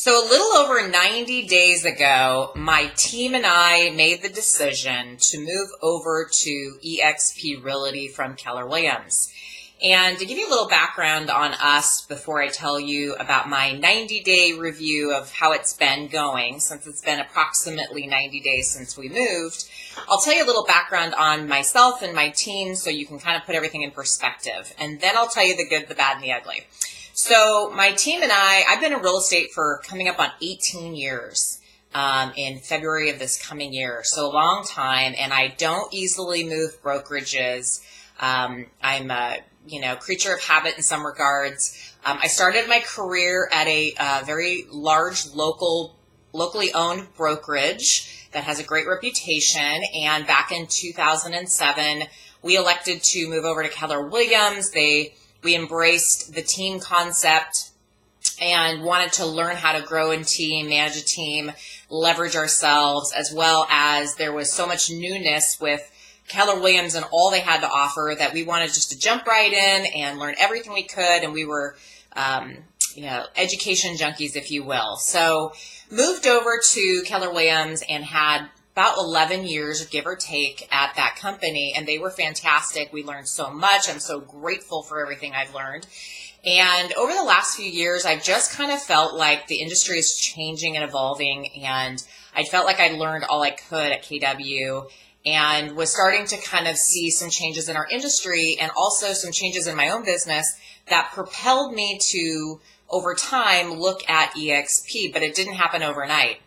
So a little over 90 days ago, my team and I made the decision to move over to eXp Realty from Keller Williams. And to give you a little background on us before I tell you about my 90-day review of how it's been going, since it's been approximately 90 days since we moved, I'll tell you a little background on myself and my team so you can kind of put everything in perspective. And then I'll tell you the good, the bad, and the ugly. So my team and I've been in real estate for coming up on 18 years in February of this coming year. So a long time, and I don't easily move brokerages. I'm a creature of habit in some regards. I started my career at a very large locally owned brokerage that has a great reputation. And back in 2007, we elected to move over to Keller Williams. We embraced the team concept and wanted to learn how to grow a team, manage a team, leverage ourselves, as well as there was so much newness with Keller Williams and all they had to offer that we wanted just to jump right in and learn everything we could. And we were, education junkies, if you will. So moved over to Keller Williams and had about 11 years, give or take, at that company, and they were fantastic. We learned so much. I'm so grateful for everything I've learned. And over the last few years, I've just kind of felt like the industry is changing and evolving, and I felt like I learned all I could at KW and was starting to kind of see some changes in our industry and also some changes in my own business that propelled me to, over time, look at eXp, but it didn't happen overnight.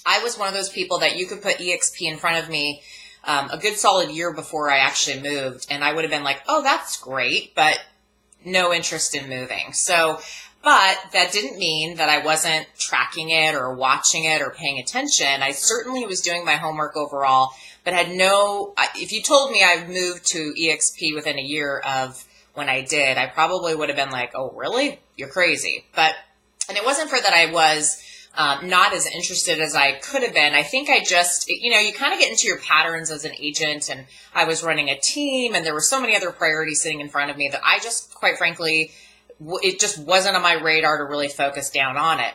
I was one of those people that you could put eXp in front of me a good solid year before I actually moved, and I would have been like, oh, that's great, but no interest in moving. But that didn't mean that I wasn't tracking it or watching it or paying attention. I certainly was doing my homework overall, but if you told me I moved to eXp within a year of when I did, I probably would have been like, oh, really? You're crazy. And it wasn't for that I was not as interested as I could have been. I think I just, you kind of get into your patterns as an agent, and I was running a team and there were so many other priorities sitting in front of me that I just, quite frankly, it just wasn't on my radar to really focus down on it.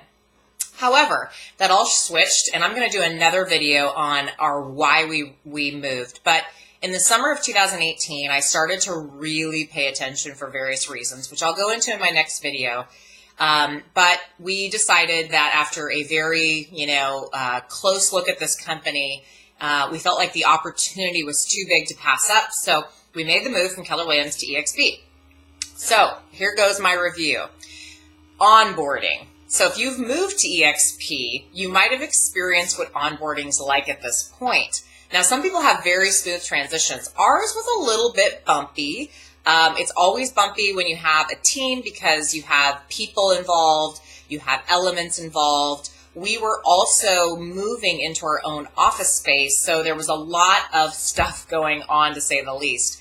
However, that all switched, and I'm going to do another video on why we moved. But in the summer of 2018, I started to really pay attention for various reasons, which I'll go into in my next video. But we decided that after a very, close look at this company, we felt like the opportunity was too big to pass up. So we made the move from Keller Williams to eXp. So here goes my review. Onboarding. So if you've moved to eXp, you might have experienced what onboarding's like at this point. Now, some people have very smooth transitions. Ours was a little bit bumpy. It's always bumpy when you have a team because you have people involved, you have elements involved. We were also moving into our own office space, so there was a lot of stuff going on, to say the least.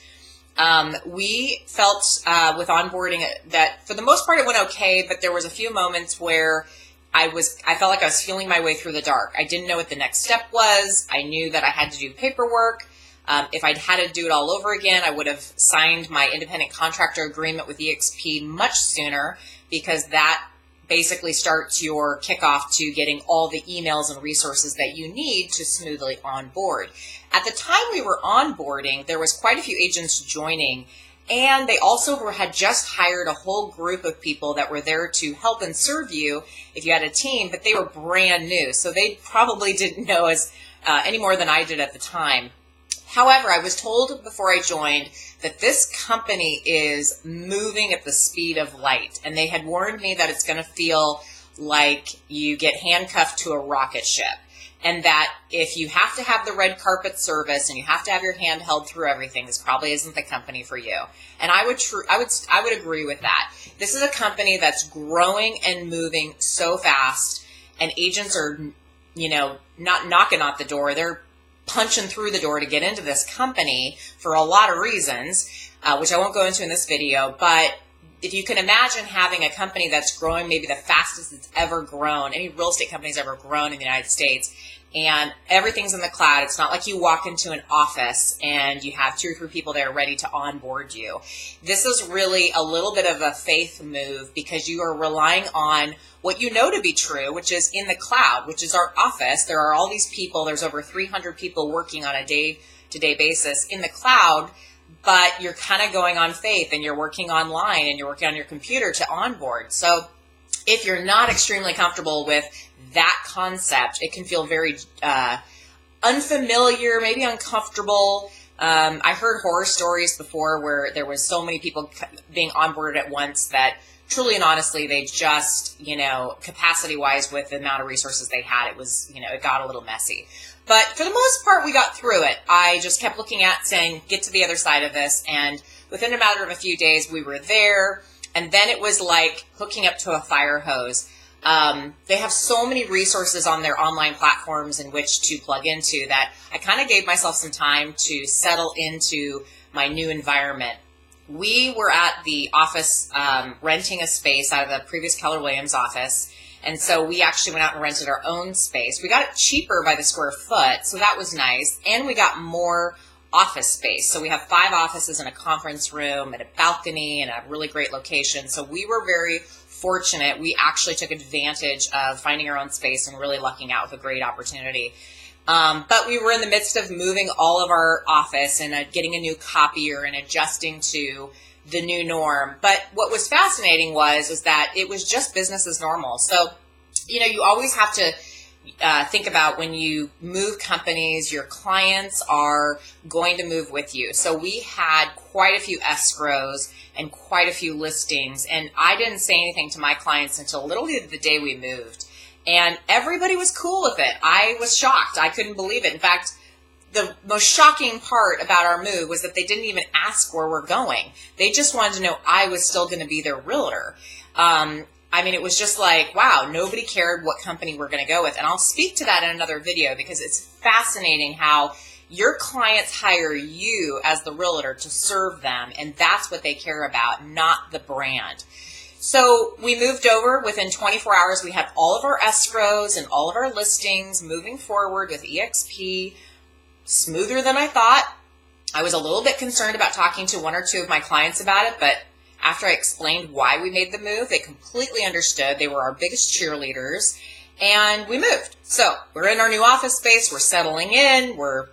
We felt with onboarding that for the most part it went okay, but there was a few moments where I felt like I was feeling my way through the dark. I didn't know what the next step was. I knew that I had to do paperwork. If I'd had to do it all over again, I would have signed my independent contractor agreement with eXp much sooner, because that basically starts your kickoff to getting all the emails and resources that you need to smoothly onboard. At the time we were onboarding, there was quite a few agents joining, and they also had just hired a whole group of people that were there to help and serve you if you had a team, but they were brand new, so they probably didn't know any more than I did at the time. However, I was told before I joined that this company is moving at the speed of light, and they had warned me that it's going to feel like you get handcuffed to a rocket ship, and that if you have to have the red carpet service and you have to have your hand held through everything, this probably isn't the company for you. And I would agree with that. This is a company that's growing and moving so fast, and agents are, not knocking at the door. They're punching through the door to get into this company for a lot of reasons, which I won't go into in this video, but if you can imagine having a company that's growing maybe the fastest it's ever grown, any real estate company's ever grown in the United States, and everything's in the cloud. It's not like you walk into an office and you have 2 or 3 people there ready to onboard you. This is really a little bit of a faith move because you are relying on what you know to be true, which is in the cloud, which is our office. There are all these people. There's over 300 people working on a day-to-day basis in the cloud, but you're kind of going on faith and you're working online and you're working on your computer to onboard. So if you're not extremely comfortable with that concept, it can feel very unfamiliar, maybe uncomfortable. I heard horror stories before where there was so many people being onboarded at once that truly and honestly, they just, capacity-wise with the amount of resources they had, it was, it got a little messy. But for the most part, we got through it. I just kept looking at saying, get to the other side of this. And within a matter of a few days, we were there. And then it was like hooking up to a fire hose. They have so many resources on their online platforms in which to plug into that I kind of gave myself some time to settle into my new environment. We were at the office renting a space out of the previous Keller Williams office. And so we actually went out and rented our own space. We got it cheaper by the square foot, so that was nice. And we got more office space. So we have 5 offices and a conference room and a balcony and a really great location. So we were very fortunate. We actually took advantage of finding our own space and really lucking out with a great opportunity. But we were in the midst of moving all of our office and getting a new copier and adjusting to the new norm. But what was fascinating was that it was just business as normal. So, you always have to think about when you move companies, your clients are going to move with you. So we had quite a few escrows and quite a few listings. And I didn't say anything to my clients until literally the day we moved. And everybody was cool with it. I was shocked. I couldn't believe it. In fact, the most shocking part about our move was that they didn't even ask where we're going. They just wanted to know I was still going to be their realtor. It was just like, wow, nobody cared what company we're going to go with. And I'll speak to that in another video because it's fascinating how your clients hire you as the realtor to serve them. And that's what they care about, not the brand. So we moved over within 24 hours. We had all of our escrows and all of our listings moving forward with EXP. Smoother than I thought. I was a little bit concerned about talking to 1 or 2 of my clients about it, but after I explained why we made the move, they completely understood. They were our biggest cheerleaders, and we moved. So we're in our new office space. We're settling in. We're,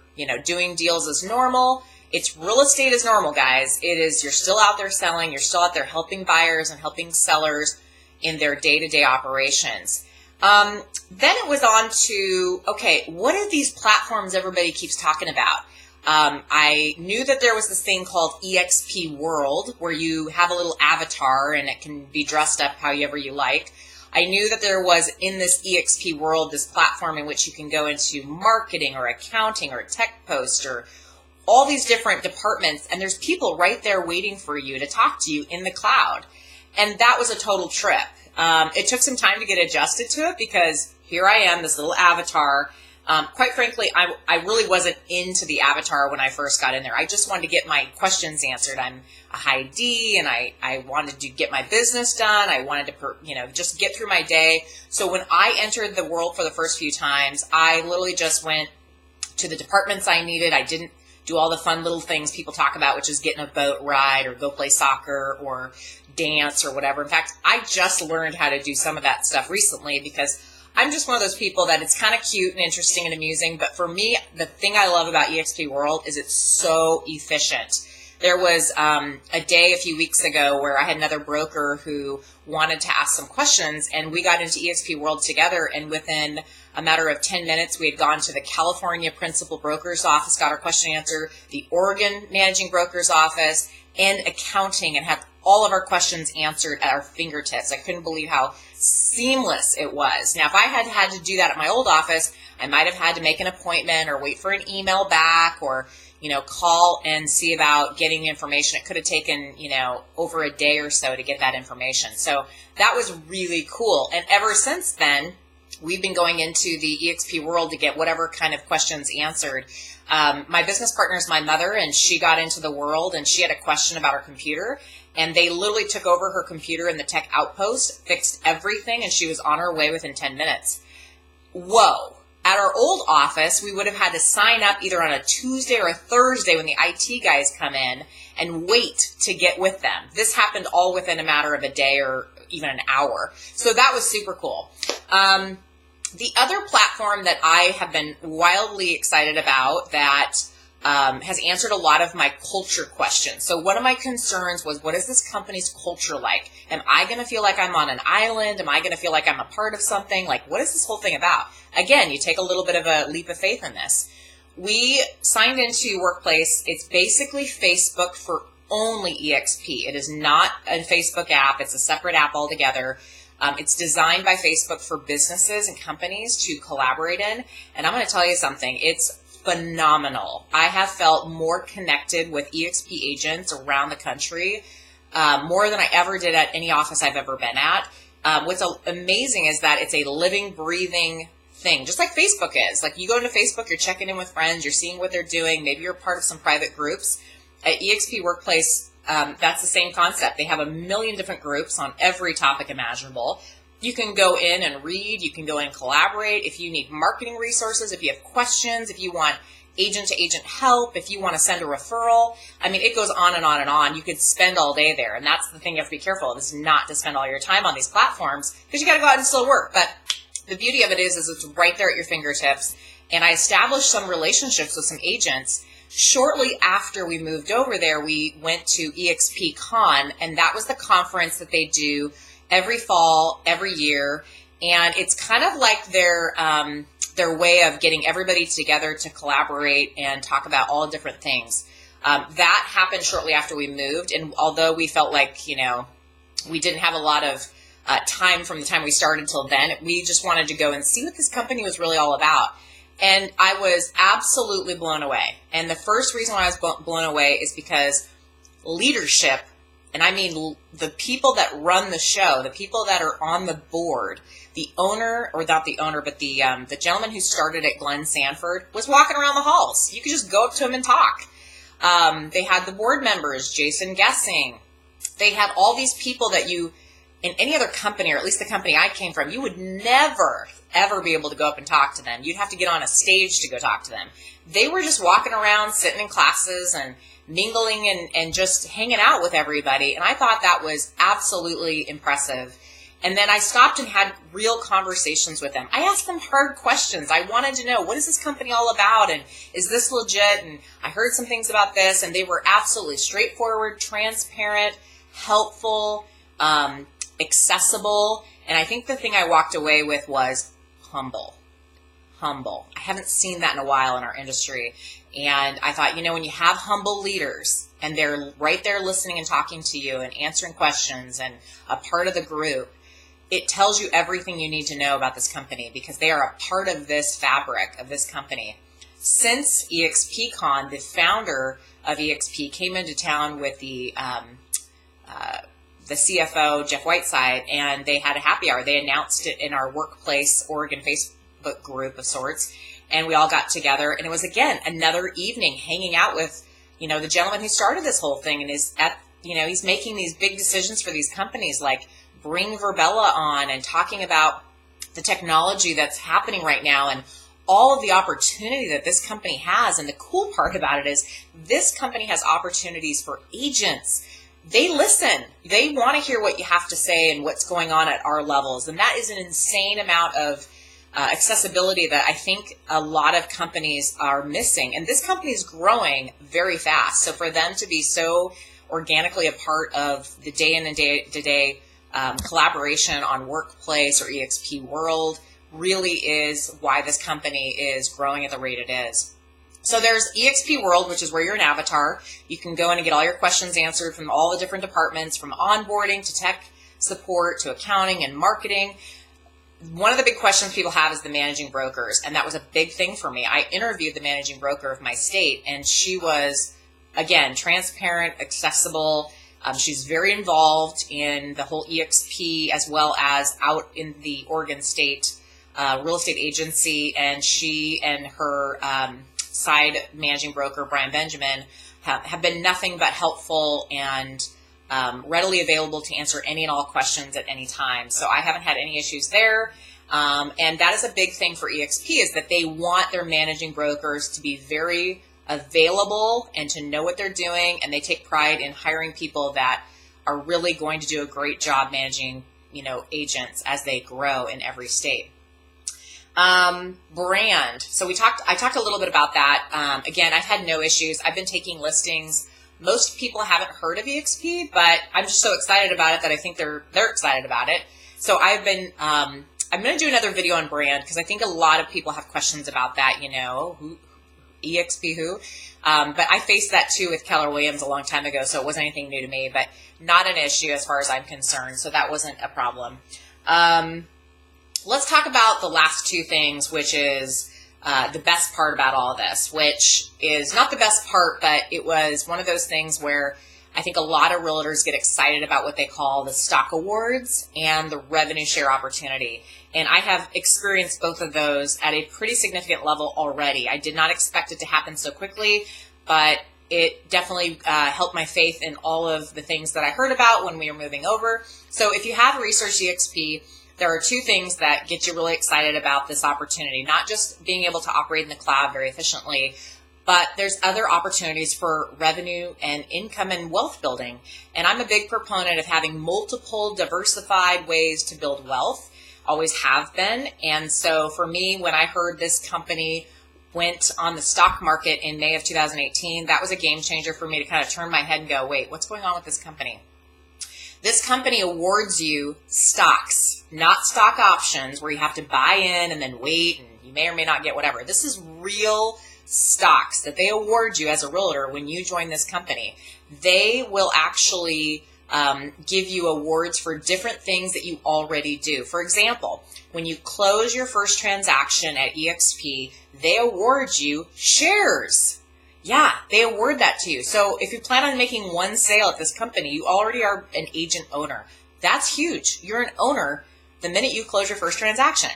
doing deals as normal. It's real estate as normal, guys. It is, you're still out there selling. You're still out there helping buyers and helping sellers in their day-to-day operations. Then it was on to, okay, what are these platforms everybody keeps talking about? I knew that there was this thing called EXP World where you have a little avatar and it can be dressed up however you like. I knew that there was in this EXP World this platform in which you can go into marketing or accounting or tech post or all these different departments, and there's people right there waiting for you to talk to you in the cloud. And that was a total trip. It took some time to get adjusted to it because here I am, this little avatar. Quite frankly, I really wasn't into the avatar when I first got in there. I just wanted to get my questions answered. I'm a high D, and I wanted to get my business done. I wanted to, just get through my day. So when I entered the world for the first few times, I literally just went to the departments I needed. I didn't do all the fun little things people talk about, which is getting a boat ride or go play soccer or dance or whatever. In fact, I just learned how to do some of that stuff recently because I'm just one of those people that it's kind of cute and interesting and amusing. But for me, the thing I love about EXP World is it's so efficient. There was a day a few weeks ago where I had another broker who wanted to ask some questions, and we got into EXP World together, and within a matter of 10 minutes, we had gone to the California Principal Broker's Office, got our question answered, the Oregon Managing Broker's Office, and accounting, and had all of our questions answered at our fingertips. I couldn't believe how seamless it was. Now, if I had had to do that at my old office, I might have had to make an appointment or wait for an email back or, call and see about getting information. It could have taken, over a day or so to get that information. So that was really cool. And ever since then, we've been going into the EXP World to get whatever kind of questions answered. My business partner is my mother, and she got into the world, and she had a question about her computer. and they literally took over her computer in the tech outpost, fixed everything, and she was on her way within 10 minutes. Whoa. At our old office, we would have had to sign up either on a Tuesday or a Thursday when the IT guys come in and wait to get with them. This happened all within a matter of a day or even an hour. So that was super cool. The other platform that I have been wildly excited about that has answered a lot of my culture questions. So one of my concerns was, what is this company's culture like? Am I going to feel like I'm on an island? Am I going to feel like I'm a part of something? Like, what is this whole thing about? Again, you take a little bit of a leap of faith in this. We signed into Workplace. It's basically Facebook for only EXP. It is not a Facebook app. It's a separate app altogether. It's designed by Facebook for businesses and companies to collaborate in. And I'm going to tell you something. It's phenomenal. I have felt more connected with EXP agents around the country, more than I ever did at any office I've ever been at. What's amazing is that it's a living, breathing thing, just like Facebook is. Like, you go into Facebook, you're checking in with friends, you're seeing what they're doing. Maybe you're part of some private groups. At EXP Workplace, that's the same concept. They have a million different groups on every topic imaginable. You can go in and read. You can go in and collaborate. If you need marketing resources, if you have questions, if you want agent-to-agent help, if you want to send a referral. I mean, it goes on and on and on. You could spend all day there. And that's the thing you have to be careful of, is not to spend all your time on these platforms, because you got to go out and still work. But the beauty of it is it's right there at your fingertips. And I established some relationships with some agents. Shortly after we moved over there, we went to EXP Con, and that was the conference that they do every fall, every year. And it's kind of like their way of getting everybody together to collaborate and talk about all different things. That happened shortly after we moved. And although we felt like, we didn't have a lot of time from the time we started till then, we just wanted to go and see what this company was really all about. And I was absolutely blown away. And the first reason why I was blown away is because leadership, and I mean the people that run the show, the people that are on the board, the owner, or not the owner, but the gentleman who started at Glenn Sanford was walking around the halls. You could just go up to him and talk. They had the board members, Jason Gessing. They had all these people that you, in any other company, or at least the company I came from, you would never, ever be able to go up and talk to them. You'd have to get on a stage to go talk to them. They were just walking around, sitting in classes and mingling and just hanging out with everybody. And I thought that was absolutely impressive. And then I stopped and had real conversations with them. I asked them hard questions. I wanted to know, what is this company all about? And is this legit? And I heard some things about this, and they were absolutely straightforward, transparent, helpful, accessible. And I think the thing I walked away with was humble. I haven't seen that in a while in our industry. And I thought, when you have humble leaders and they're right there listening and talking to you and answering questions and a part of the group, it tells you everything you need to know about this company, because they are a part of this fabric of this company. Since EXPCon, the founder of EXP came into town with the CFO, Jeff Whiteside, and they had a happy hour. They announced it in our Workplace Oregon Facebook group of sorts, and we all got together. And it was, again, another evening hanging out with, the gentleman who started this whole thing, and he's making these big decisions for these companies, like bring Verbella on and talking about the technology that's happening right now and all of the opportunity that this company has. And the cool part about it is this company has opportunities for agents. They listen. They want to hear what you have to say and what's going on at our levels. And that is an insane amount of accessibility that I think a lot of companies are missing. And this company is growing very fast. So for them to be so organically a part of the day in and day to day collaboration on Workplace or EXP World really is why this company is growing at the rate it is. So there's EXP World, which is where you're an avatar. You can go in and get all your questions answered from all the different departments, from onboarding to tech support to accounting and marketing. One of the big questions people have is the managing brokers, and that was a big thing for me. I interviewed the managing broker of my state, and she was, again, transparent, accessible. She's very involved in the whole EXP as well as out in the Oregon State real estate agency, and she and her side managing broker, Brian Benjamin, have been nothing but helpful and readily available to answer any and all questions at any time. So I haven't had any issues there. And that is a big thing for eXp, is that they want their managing brokers to be very available and to know what they're doing. And they take pride in hiring people that are really going to do a great job managing, agents as they grow in every state. Brand. So I talked a little bit about that. Again, I've had no issues. I've been taking listings. Most people haven't heard of eXp, but I'm just so excited about it that I think they're excited about it. So I'm going to do another video on brand, because I think a lot of people have questions about that, eXp who? But I faced that too with Keller Williams a long time ago, so it wasn't anything new to me, but not an issue as far as I'm concerned. So that wasn't a problem. Let's talk about the last two things, which is the best part about all of this, which is not the best part, but it was one of those things where I think a lot of realtors get excited about what they call the stock awards and the revenue share opportunity. And I have experienced both of those at a pretty significant level already. I did not expect it to happen so quickly, but it definitely helped my faith in all of the things that I heard about when we were moving over. So if you have researched eXp, there are two things that get you really excited about this opportunity, not just being able to operate in the cloud very efficiently, but there's other opportunities for revenue and income and wealth building. And I'm a big proponent of having multiple diversified ways to build wealth, always have been. And so for me, when I heard this company went on the stock market in May of 2018, that was a game changer for me to kind of turn my head and go, wait, what's going on with this company? This company awards you stocks, not stock options where you have to buy in and then wait and you may or may not get whatever. This is real stocks that they award you as a realtor when you join this company. They will actually give you awards for different things that you already do. For example, when you close your first transaction at eXp, they award you shares. Yeah, they award that to you. So if you plan on making one sale at this company, you already are an agent owner. That's huge. You're an owner the minute you close your first transaction.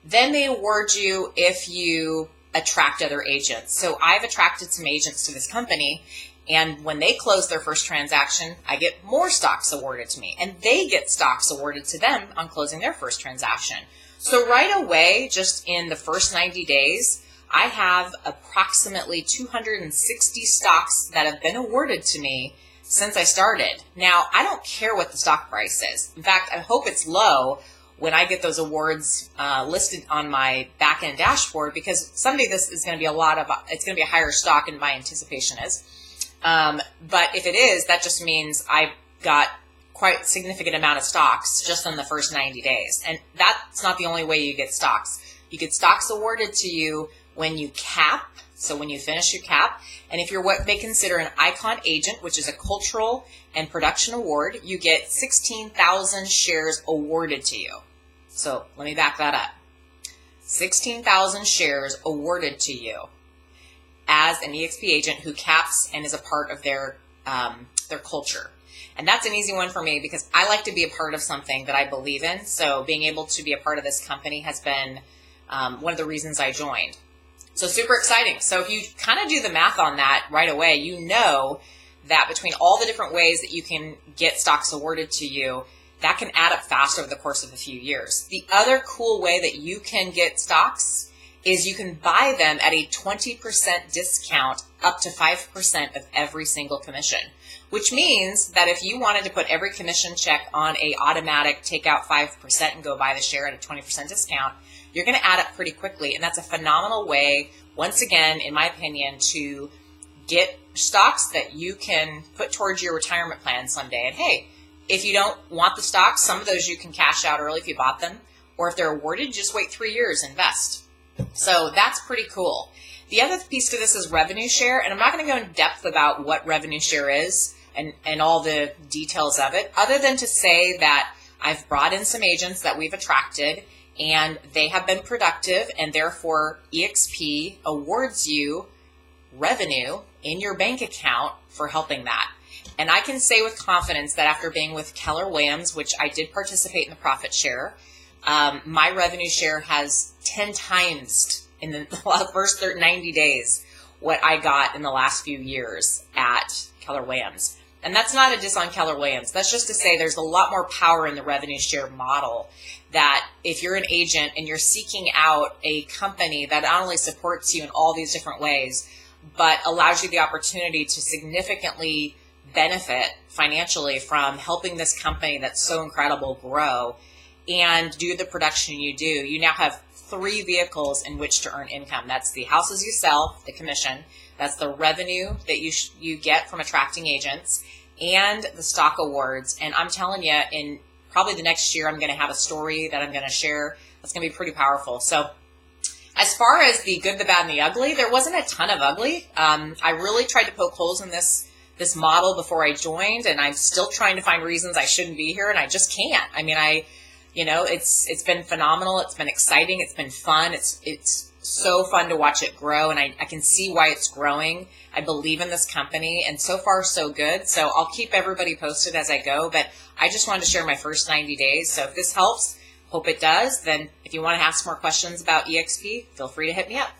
Then they award you if you attract other agents. So I've attracted some agents to this company, and when they close their first transaction, I get more stocks awarded to me, and they get stocks awarded to them on closing their first transaction. So right away, just in the first 90 days, I have approximately 260 stocks that have been awarded to me since I started. Now, I don't care what the stock price is. In fact, I hope it's low when I get those awards listed on my back-end dashboard, because someday this is going to be it's going to be a higher stock than my anticipation is. But if it is, that just means I got quite a significant amount of stocks just in the first 90 days. And that's not the only way you get stocks. You get stocks awarded to you when you cap, so when you finish your cap, and if you're what they consider an icon agent, which is a cultural and production award, you get 16,000 shares awarded to you. So let me back that up. 16,000 shares awarded to you as an eXp agent who caps and is a part of their culture. And that's an easy one for me because I like to be a part of something that I believe in. So being able to be a part of this company has been one of the reasons I joined. So super exciting. So if you kind of do the math on that right away, you know that between all the different ways that you can get stocks awarded to you, that can add up fast over the course of a few years. The other cool way that you can get stocks is you can buy them at a 20% discount up to 5% of every single commission, which means that if you wanted to put every commission check on a automatic take out 5% and go buy the share at a 20% discount, you're going to add up pretty quickly. And that's a phenomenal way, once again, in my opinion, to get stocks that you can put towards your retirement plan someday. And hey, if you don't want the stocks, some of those you can cash out early if you bought them. Or if they're awarded, just wait 3 years, invest. So that's pretty cool. The other piece to this is revenue share. And I'm not going to go in depth about what revenue share is and all the details of it, other than to say that I've brought in some agents that we've attracted, and they have been productive, and therefore eXp awards you revenue in your bank account for helping that. And I can say with confidence that after being with Keller Williams, which I did participate in the profit share, my revenue share has 10 times in the first 90 days what I got in the last few years at Keller Williams. And that's not a diss on Keller Williams. That's just to say there's a lot more power in the revenue share model, that if you're an agent and you're seeking out a company that not only supports you in all these different ways, but allows you the opportunity to significantly benefit financially from helping this company that's so incredible grow and do the production you do, you now have 3 vehicles in which to earn income. That's the houses you sell, the commission, that's the revenue that you get from attracting agents, and the stock awards. And I'm telling you, in probably the next year, I'm going to have a story that I'm going to share that's going to be pretty powerful. So as far as the good, the bad, and the ugly, there wasn't a ton of ugly. I really tried to poke holes in this model before I joined, and I'm still trying to find reasons I shouldn't be here, and I just can't. I mean, it's been phenomenal. It's been exciting. It's been fun. It's so fun to watch it grow, and I can see why it's growing. I believe in this company, and so far so good. So I'll keep everybody posted as I go, but I just wanted to share my first 90 days. So if this helps, hope it does. Then if you want to ask more questions about EXP, feel free to hit me up.